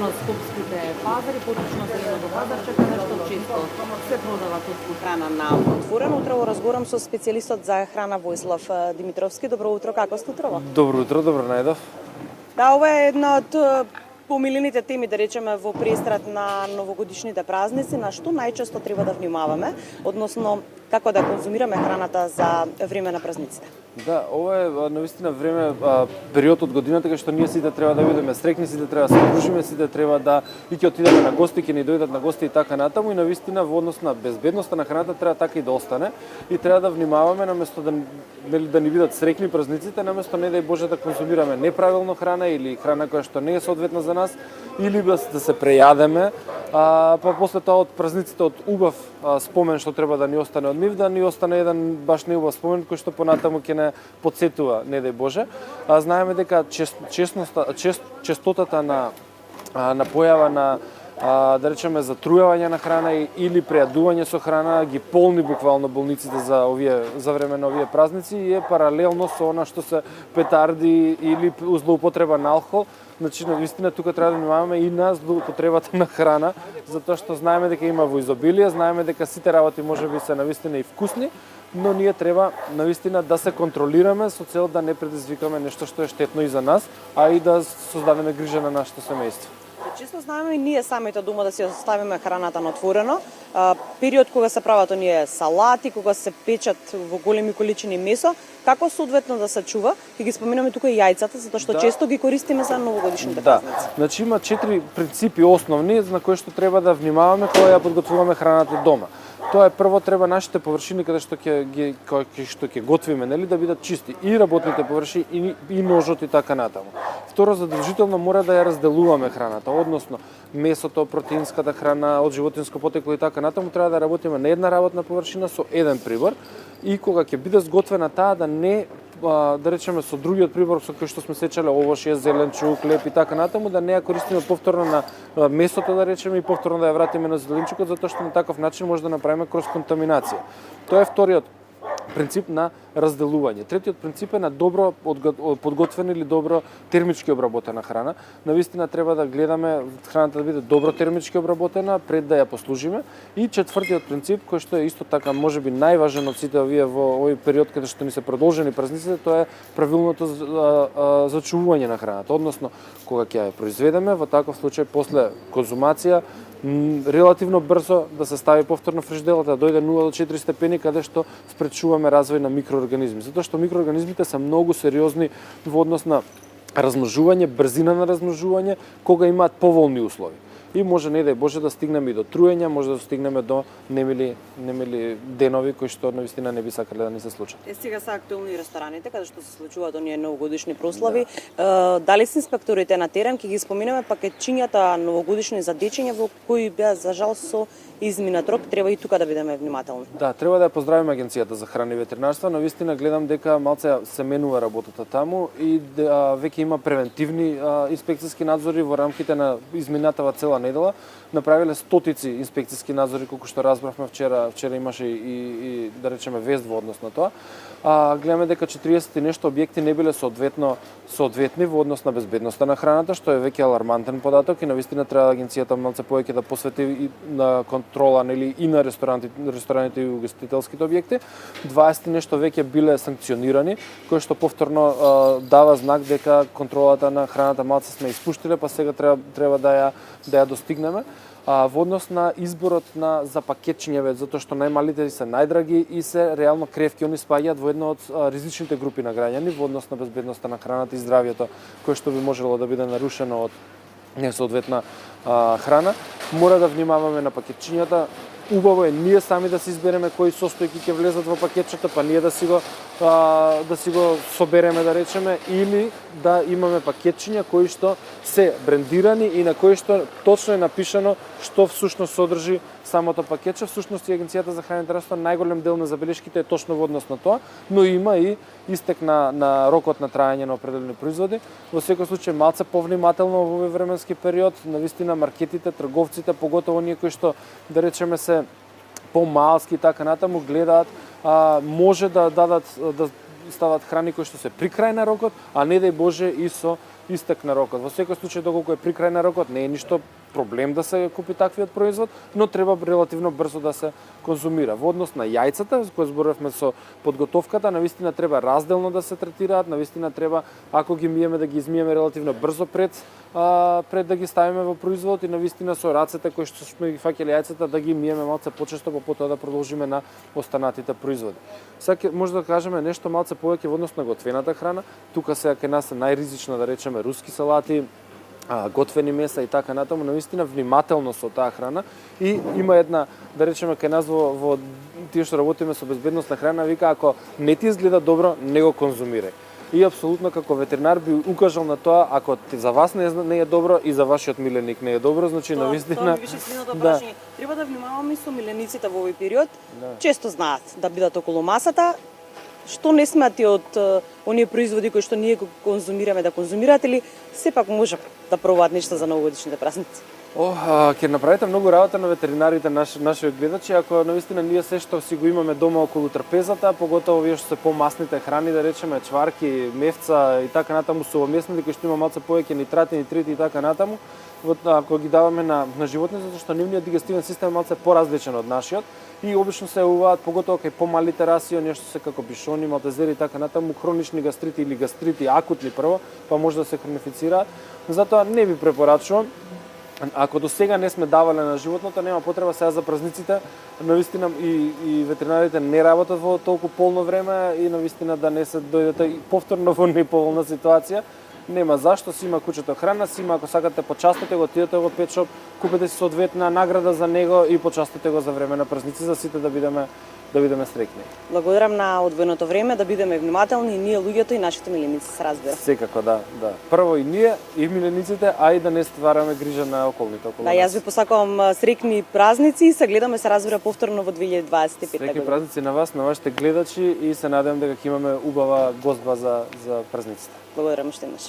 на скопските пазари, поточно се има до пазарче, каде што често се продава топска храна на отворено. Утро разговарам со специјалистот за храна Војслав Димитровски. Добро утро, како сте утрово? Добро утро, добро најдов. Да, ова е една од помилените теми, да речеме, во престрат на новогодишните празници, на што најчесто треба да внимаваме, односно како да конзумираме храната за време на празниците. Да, ова е навистина време, период од годината кај што ние сите треба да бидеме среќни, сите треба да се дружиме, сите треба да и ќе отидеме на гости, ќе ни дојдат на гости и така натаму, и навистина во однос на безбедноста на храната треба така и да остане, и треба да внимаваме наместо да ни бидат среќни празниците, наместо не дај Боже да конзумираме неправилно храна или храна која што не е соодветна за нас, или да се прејадеме, па после тоа од празниците, од убав спомен што треба да ни остане од нив, да ни остане еден баш неубав спомен кој што понатаму ќе не подсетува, не дај Боже. Знаеме дека честотата на појава на да речеме затрујавање на храна или прејадување со храна ги полни буквално болниците за време на овие празници, и е паралелно со она што се петарди или злоупотреба на алкохол. Значи, навистина, тука треба да внимаваме и на злоупотребата на храна, затоа што знаеме дека има во изобилие, знаеме дека сите работи можеби се навистина и вкусни, но ние треба навистина да се контролираме со цел да не предизвикаме нешто што е штетно и за нас, а и да создадеме грижа на нашето семејство. Често знаеме и ние самите дома да си оставиме храната на отворено. Период кога се прават оние салати, кога се печат во големи количини месо, како соодветно да се чува? Ќе ги споменаме тука и јајцата, затоа што често ги користиме за новогодишните празници. Значи има 4 принципи основни на кои што треба да внимаваме кога ја подготвуваме храната дома. Тоа е прво, треба нашите површини каде што ќе готвиме, нели, да бидат чисти, и работните површини и ножот и така натаму. Второ, задржително мора да ја разделуваме храната, односно месото, протеинската храна од животинско потекло и така натаму треба да работиме на една работна површина со еден прибор, и кога ќе биде сготвена таа да не да речеме со другиот прибор со кој што сме сечале овошје, зеленчук, леп и така натаму, да не ја користиме повторно на месото, да речеме, и повторно да ја вратиме на зеленчукот, затоа што на таков начин може да направиме крос-контаминација. Тоа е вториот принцип на разделување. Третиот принцип е на добро подготвена или добро термички обработена храна. Навистина треба да гледаме храната да биде добро термички обработена пред да ја послужиме. И четвртиот принцип, кој што е исто така можеби најважен од сите овие во овој период каде што ни се продолжени празниците, тоа е правилното зачувување на храната. Односно, кога ќе ја произведеме, во таков случај после конзумација релативно брзо да се стави повторно фрижиделот, да дојде 0 до 4 степени, каде што спречуваме развој на микроорганизми. Затоа што микроорганизмите се многу сериозни во однос на размножување, брзина на размножување, кога имаат поволни услови. И може, не дај Боже, да стигнеме и до труење, може да стигнеме до немили денови кои што навистина не би сакале да ни се случат. Сега се актуелни рестораните каде што се случуваат оние новогодишни прослави. Дали се инспекторите на терен, ќе ги споменеме пакетчињата новогодишни за дечиња во кои беа за жал со изминат рок, треба и тука да бидеме внимателни. Да, треба да ја поздравиме Агенцијата за храна и ветеринарство. Навистина гледам дека малце се менува работата таму и веќе има превентивни инспекциски надзори во рамките на изминатава цела недела. Направиле стотици инспекциски надзори, колку што разбравме вчера имаше и да речеме вест во однос на тоа. Гледаме дека 40 и нешто објекти не биле соодветни во однос на безбедноста на храната, што е веќе алармантен податок, и навистина треба агенцијата малце повеќе да посвети и на контрола, нели, и на рестораните и угостителските објекти. 20 и нешто веќе биле санкционирани, кои што повторно дава знак дека контролата на храната малце сме испуштиле, па сега треба да ја достигнеме. Во однос на изборот за пакетчиња, затоа што најмалите се најдраги и се реално кревки, они спаѓаат во една од ризичните групи на граѓани во однос на безбедноста на храната и здравјето, кое што би можело да биде нарушено од несоодветна храна. Мора да внимаваме на пакетчињата. Убаво е ние сами да се избереме кои состојки ќе влезат во пакетчето, па ние да си го собереме, да речеме, или да имаме пакетчиња кои што се брендирани и на кои што точно е напишано што всушност содржи самото пакетче. Всушност и Агенцијата за храна и ветеринарство најголем дел на забелешките е точно во однос на тоа, но има и истек на рокот на траење на определени производи. Во секој случај малце повнимателно во овој временски период, навистина маркетите, трговците, поготово оние кои што, да речеме, се помалски и така натаму, гледаат, може да стават храни кои што се при крај на рокот, а не дај Боже и со истекна рокот. Во секој случај доколку е при крај на рокот не е ништо проблем да се купи таквиот производ, но треба релативно брзо да се конзумира. Во однос на јајцата, за кој зборевме со подготовката, навистина треба разделно да се третираат, навистина треба ако ги миеме да ги измиеме релативно брзо пред да ги ставиме во производ и навистина со рацете кои што сме ги фаќале јајцата да ги миеме малце почесто, па потоа да продолжиме на останатите производи. Сега може да кажеме нешто малце повеќе во однос на готвената храна. Тука сега кај нас е најризично да речеме руски салати, готвени меса и така натаму, навистина внимателно со таа храна и има една, да речеме кај нас во тие што работиме со безбедност на храна, вика ако не ти изгледа добро, не го конзумирај. И апсолутно како ветеринар би укажал на тоа ако за вас не е добро и за вашиот миленик не е добро, значи навистина тоа ми беше следното прашање. Треба да внимаваме со милениците во овој период. Често знаат да бидат околу масата. Што не смеати од оние производи кои што ние го конзумираме да конзумираат или сепак може да пробаат нешто за новогодишните празници? Ќе направите многу работа на ветеринарите нашиот гледачи, ако навистина ние се што си го имаме дома околу трпезата, поготово овие што се помасните храни, да речеме чварки, мевца и така натаму сувомеснати кои што има малце повеќе нитрати, нитрити и така натаму, ако ги даваме на животни, затоа што нивниот дигестивен систем е малце поразличен од нашиот и обично се јавуваат поготово кај помалите раси, нешто се како бишони, малтезери и така натаму, хронични гастрити или гастрити акутни прво, па може да се хронифицираат. Затоа не ви препорачувам. Ако до сега не сме давале на животното, нема потреба сега за празниците. Навистина и ветеринарите не работат во толку полно време и навистина да не се дојдете повторно во неповолна ситуација. Нема зашто, си има кучето храна, си има ако сакате почастите го, отидете во петшоп, купете си соодветна награда за него и почастите го за време на празници за сите да бидеме среќни. Благодарам на одвоеното време, да бидеме внимателни и ние луѓето и нашите миленици, се разбира. Секако, да. Прво и ние, и милениците, а и да не ствараме грижа на околните околу нас. Јас ви посакувам среќни празници и се гледаме, се разбира, повторно во 2025 година. Среќни празници на вас, на вашите гледачи и се надевам дека ќе имаме убава гозба за празниците. Благодарам уште еднаш.